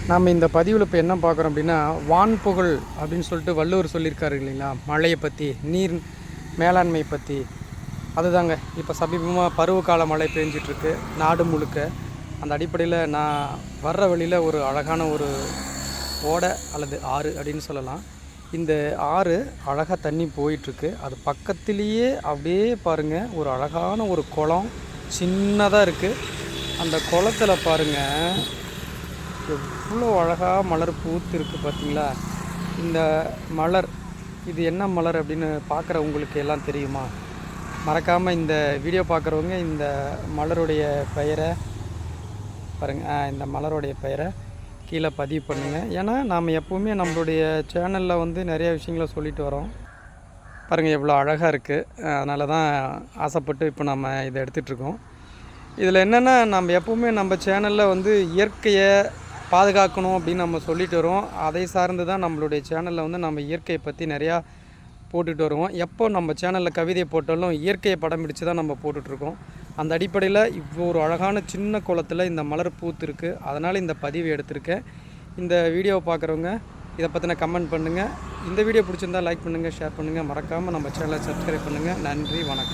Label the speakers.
Speaker 1: நாம் இந்த பதிவில் இப்போ என்ன பார்க்குறோம் அப்படின்னா, வான்புகழ் அப்படின்னு சொல்லிட்டு வள்ளுவர் சொல்லியிருக்காரு இல்லைங்களா, மழையை பற்றி, நீர் மேலாண்மை பற்றி. அதுதாங்க இப்போ சமீபமாக பருவகால மழை பெஞ்சிட்ருக்கு நாடு முழுக்க. அந்த அடிப்படையில் நான் வர்ற வழியில் ஒரு அழகான ஒரு ஓடை அல்லது ஆறு அப்படின்னு சொல்லலாம். இந்த ஆறு அழகாக தண்ணி போயிட்டுருக்கு. அது பக்கத்துலேயே அப்படியே பாருங்கள், ஒரு அழகான ஒரு குளம் சின்னதாக இருக்குது. அந்த குளத்தில் பாருங்கள் எவ்வளோ அழகாக மலர் பூத்து இருக்குது பார்த்தீங்களா. இந்த மலர் இது என்ன மலர் அப்படின்னு பார்க்குற உங்களுக்கு எல்லாம் தெரியுமா? மறக்காமல் இந்த வீடியோ பார்க்குறவங்க இந்த மலருடைய பெயரை பாருங்கள், இந்த மலருடைய பெயரை கீழே பதிவு பண்ணுங்கள். ஏன்னா நாம் எப்போவுமே நம்மளுடைய சேனலில் வந்து நிறைய விஷயங்களை சொல்லிட்டு வரோம். பாருங்கள் எவ்வளோ அழகாக இருக்குது. அதனால தான் ஆசைப்பட்டு இப்போ நம்ம இதை எடுத்துகிட்ருக்கோம். இதில் என்னென்னா, நம்ம எப்போவுமே நம்ம சேனலில் வந்து இயற்கையை பாதுகாக்கணும் அப்படின்னு நம்ம சொல்லிட்டு வரோம். அதை சார்ந்து தான் நம்மளுடைய சேனலில் வந்து நம்ம இயற்கையை பற்றி நிறையா போட்டுட்டு வருவோம். எப்போ நம்ம சேனலில் கவிதை போட்டாலும் இயற்கையை படம் பிடிச்சி தான் நம்ம போட்டுட்ருக்கோம். அந்த அடிப்படையில் இவ்வளோ ஒரு அழகான சின்ன குளத்தில் இந்த மலர் பூத்து இருக்குது. அதனால் இந்த பதிவு எடுத்திருக்கேன். இந்த வீடியோவை பார்க்குறவங்க இதை பற்றின கமெண்ட் பண்ணுங்கள். இந்த வீடியோ பிடிச்சிருந்தால் லைக் பண்ணுங்கள், ஷேர் பண்ணுங்கள். மறக்காமல் நம்ம சேனலை சப்ஸ்கிரைப் பண்ணுங்கள். நன்றி, வணக்கம்.